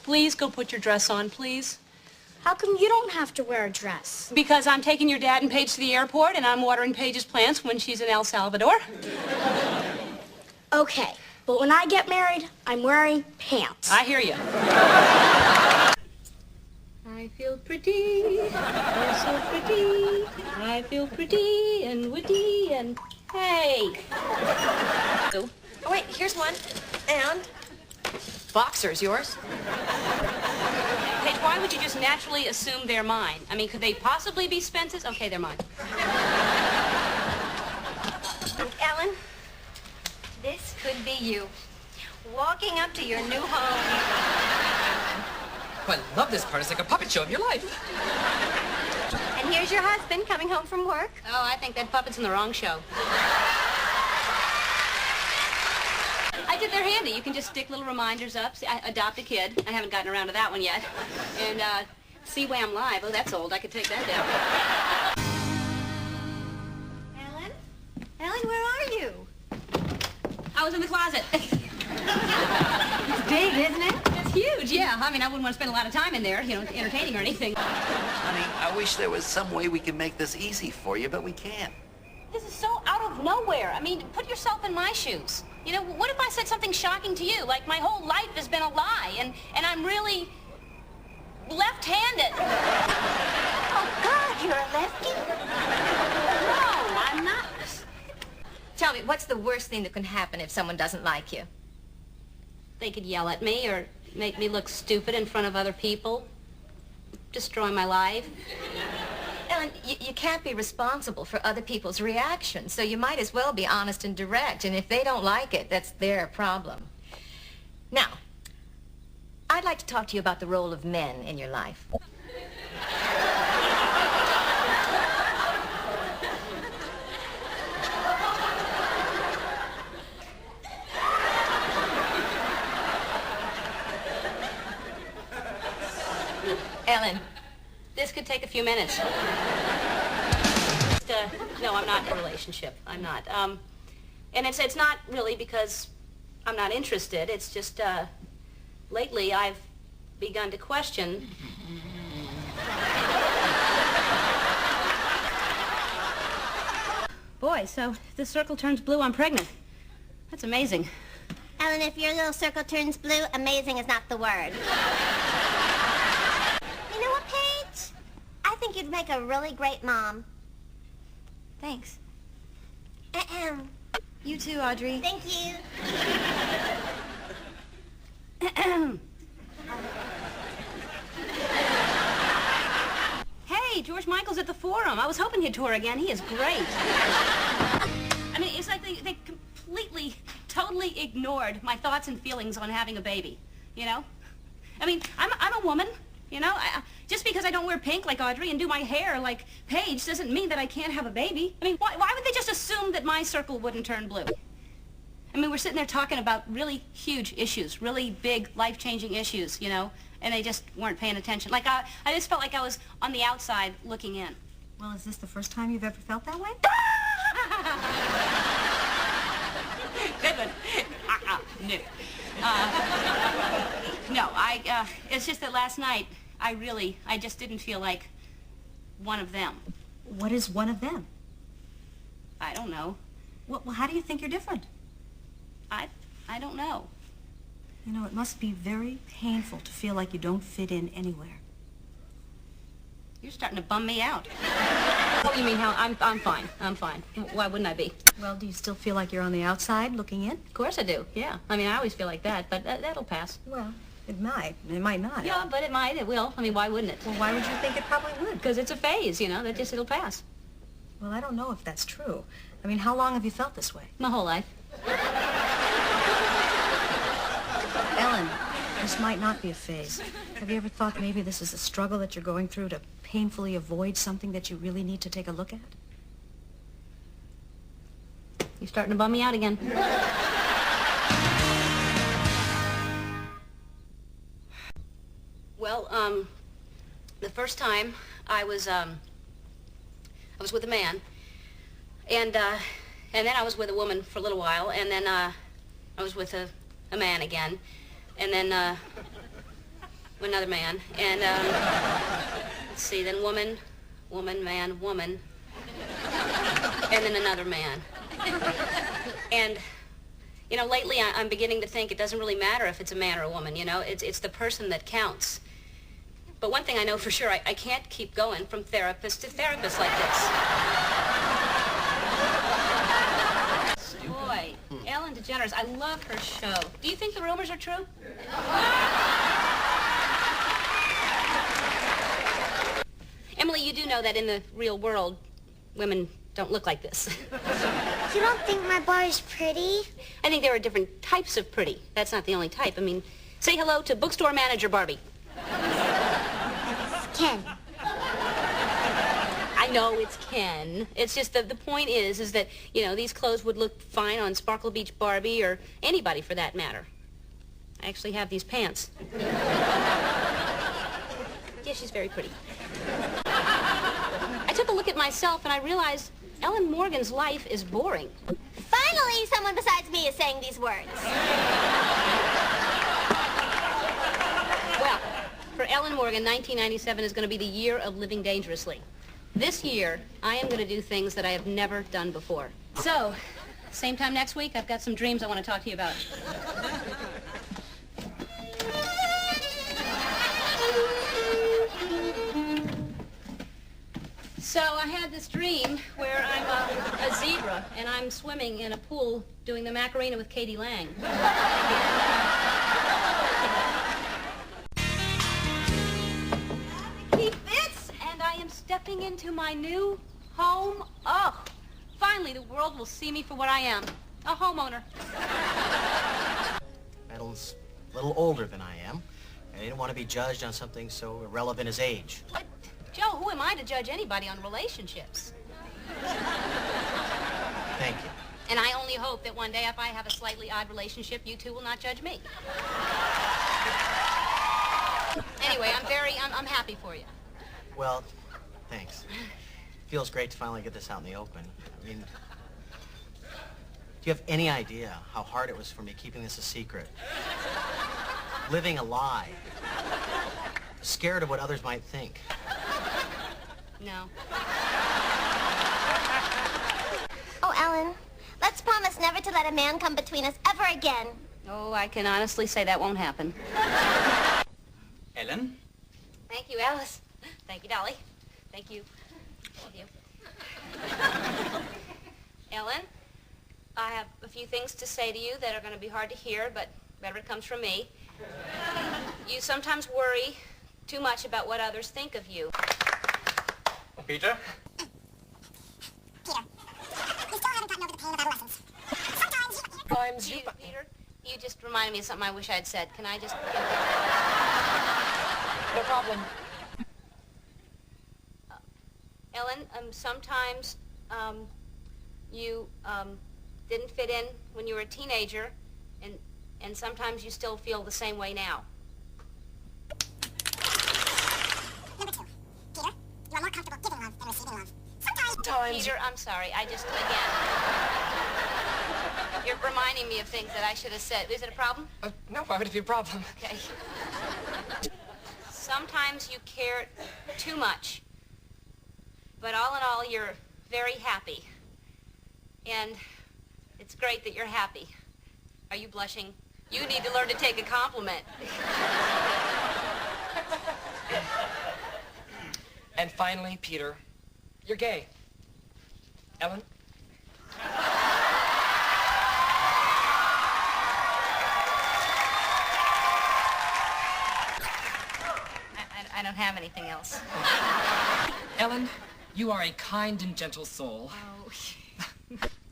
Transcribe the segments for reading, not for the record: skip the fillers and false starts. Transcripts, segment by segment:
please go put your dress on, please? How come you don't have to wear a dress? Because I'm taking your dad and Paige to the airport, and I'm watering Paige's plants when she's in El Salvador. Okay, but when I get married, I'm wearing pants. I hear you. I feel pretty, oh so pretty. I feel pretty and witty and hey. Oh, wait, here's one. And boxers, yours? Paige, why would you just naturally assume they're mine? I mean, could they possibly be Spence's? Okay, they're mine. Ellen, this could be you. Walking up to your new home. Oh, I love this part. It's like a puppet show of your life. And here's your husband coming home from work. Oh, I think that puppet's in the wrong show. I did their handy. You can just stick little reminders up. See, I adopt a kid. I haven't gotten around to that one yet. And see Wham Live. Oh, that's old. I could take that down. Ellen? Ellen, where are you? I was in the closet. It's big, isn't it? It's huge, yeah. I mean, I wouldn't want to spend a lot of time in there, you know, entertaining or anything. Honey, I wish there was some way we could make this easy for you, but we can't. This is so out of nowhere. I mean, put yourself in my shoes. You know, what if I said something shocking to you? Like, my whole life has been a lie, and I'm really left-handed. Oh, God, you're a lefty? No, I'm not. Tell me, what's the worst thing that can happen if someone doesn't like you? They could yell at me or make me look stupid in front of other people, destroy my life. Ellen, you can't be responsible for other people's reactions, so you might as well be honest and direct, and if they don't like it, that's their problem. Now, I'd like to talk to you about the role of men in your life. Ellen. This could take a few minutes. No, I'm not in a relationship. I'm not. And it's not really because I'm not interested. It's just, lately I've begun to question. Boy, so if this circle turns blue, I'm pregnant. That's amazing. Ellen, if your little circle turns blue, amazing is not the word. You know what, Paige? I think you'd make a really great mom. Thanks. Ahem. You too, Audrey. Thank you. Hey, George Michael's at the Forum. I was hoping he'd tour again. He is great. I mean, it's like they completely, totally ignored my thoughts and feelings on having a baby, you know? I mean, I'm a woman, you know? Just because I don't wear pink like Audrey and do my hair like Paige doesn't mean that I can't have a baby. I mean, why would they just assume that my circle wouldn't turn blue? I mean, we're sitting there talking about really huge issues, really big, life-changing issues, you know? And they just weren't paying attention. Like, I just felt like I was on the outside looking in. Well, is this the first time you've ever felt that way? Good one. No. No, it's just that last night, I just didn't feel like one of them. What is one of them? I don't know. Well, how do you think you're different? I don't know. You know, it must be very painful to feel like you don't fit in anywhere. You're starting to bum me out. Oh, you mean how I'm fine. I'm fine. Why wouldn't I be? Well, do you still feel like you're on the outside looking in? Of course I do, yeah. I mean, I always feel like that, but that'll pass. Well, it might. It might not. Yeah, but it might. It will. I mean, why wouldn't it? Well, why would you think it probably would? Because it's a phase, you know, it'll pass. Well, I don't know if that's true. I mean, how long have you felt this way? My whole life. Ellen, this might not be a phase. Have you ever thought maybe this is a struggle that you're going through to painfully avoid something that you really need to take a look at? You're starting to bum me out again. Well, the first time I was with a man, and then I was with a woman for a little while, and then I was with a man again, and then another man. And, let's see, then woman, man, woman. And then another man. And, you know, lately I'm beginning to think it doesn't really matter if it's a man or a woman, you know? It's the person that counts. But one thing I know for sure, I can't keep going from therapist to therapist like this. Boy, Ellen DeGeneres, I love her show. Do you think the rumors are true? Emily, you do know that in the real world, women don't look like this. You don't think my bar is pretty? I think there are different types of pretty. That's not the only type. I mean, say hello to bookstore manager Barbie. Ken. I know it's Ken. It's just that the point is that, you know, these clothes would look fine on Sparkle Beach Barbie or anybody for that matter. I actually have these pants. Yeah, she's very pretty. I took a look at myself and I realized Ellen Morgan's life is boring. Finally, someone besides me is saying these words. Well, for Ellen Morgan, 1997 is going to be the year of living dangerously. This year, I am going to do things that I have never done before. So, same time next week, I've got some dreams I want to talk to you about. So I had this dream where I'm a zebra and I'm swimming in a pool doing the Macarena with Katie Lang. He fits, and I am stepping into my new home. Oh, finally the world will see me for what I am, a homeowner. Madelaine's a little older than I am. I didn't want to be judged on something so irrelevant as age. What? Joe, who am I to judge anybody on relationships? Thank you. And I only hope that one day if I have a slightly odd relationship, you two will not judge me. Anyway, I'm happy for you. Well, thanks. Feels great to finally get this out in the open. I mean, do you have any idea how hard it was for me keeping this a secret? Living a lie. Scared of what others might think. No. Oh, Ellen, let's promise never to let a man come between us ever again. Oh, I can honestly say that won't happen. Ellen? Thank you, Alice. Thank you, Dolly. Thank you. Love you. Ellen, I have a few things to say to you that are going to be hard to hear, but better it comes from me. You sometimes worry too much about what others think of you. Peter? Peter, we still haven't gotten over the pain of adolescence. Sometimes you... Peter, you just reminded me of something I wish I'd said. Can I just... No problem. Ellen, sometimes you didn't fit in when you were a teenager, and sometimes you still feel the same way now. Number 2. Peter, you are more comfortable giving love than receiving love. Sometimes... Peter, I'm sorry. I just, again... You're reminding me of things that I should have said. Is it a problem? No, why would it be a problem? Okay. Sometimes you care too much. But all in all, you're very happy. And it's great that you're happy. Are you blushing? You need to learn to take a compliment. And finally, Peter, you're gay. Ellen? I don't have anything else. Ellen, you are a kind and gentle soul. Oh.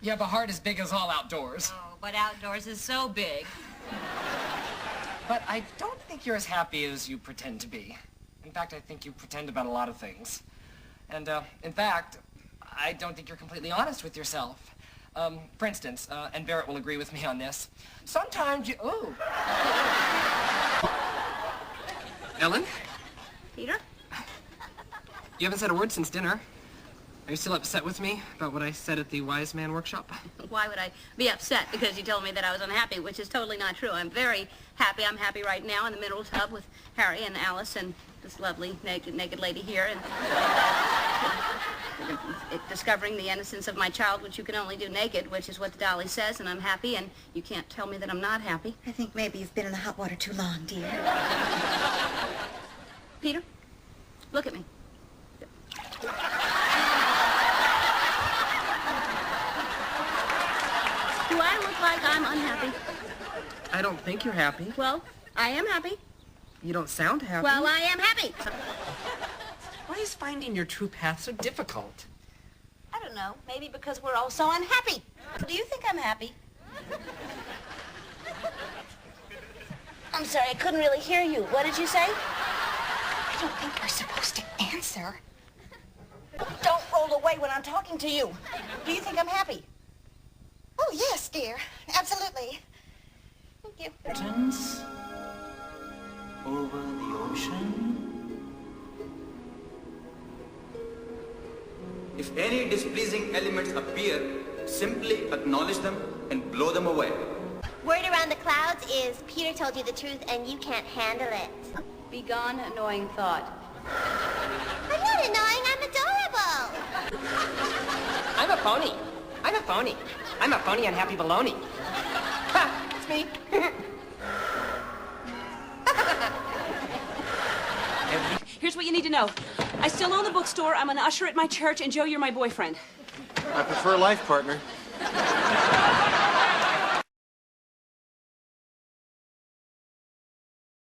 You have a heart as big as all outdoors. Oh, but outdoors is so big. But I don't think you're as happy as you pretend to be. In fact, I think you pretend about a lot of things. And, in fact, I don't think you're completely honest with yourself. For instance, and Barrett will agree with me on this, sometimes you... Ooh. Ellen? Peter? You haven't said a word since dinner. Are you still upset with me about what I said at the Wise Man workshop? Why would I be upset because you told me that I was unhappy, which is totally not true. I'm very happy. I'm happy right now in the middle tub with Harry and Alice and this lovely naked lady here, and discovering the innocence of my child, which you can only do naked, which is what the dolly says, and I'm happy, and you can't tell me that I'm not happy. I think maybe you've been in the hot water too long, dear. Peter, look at me. Do I look like I'm unhappy? I don't think you're happy. Well, I am happy. You don't sound happy. Well, I am happy. Why is finding your true path so difficult? I don't know. Maybe because we're all so unhappy. Do you think I'm happy? I'm sorry, I couldn't really hear you. What did you say? I don't think we're supposed to answer. Don't roll away when I'm talking to you. Do you think I'm happy? Oh, yes, dear. Absolutely. Thank you. Mountains over the ocean. If any displeasing elements appear, simply acknowledge them and blow them away. Word around the clouds is Peter told you the truth and you can't handle it. Be gone, annoying thought. I'm not annoying, I'm adorable. I'm a phony. I'm a phony. I'm a phony unhappy baloney. Ha! It's me. Here's what you need to know. I still own the bookstore, I'm an usher at my church, and Joe, you're my boyfriend. I prefer life partner.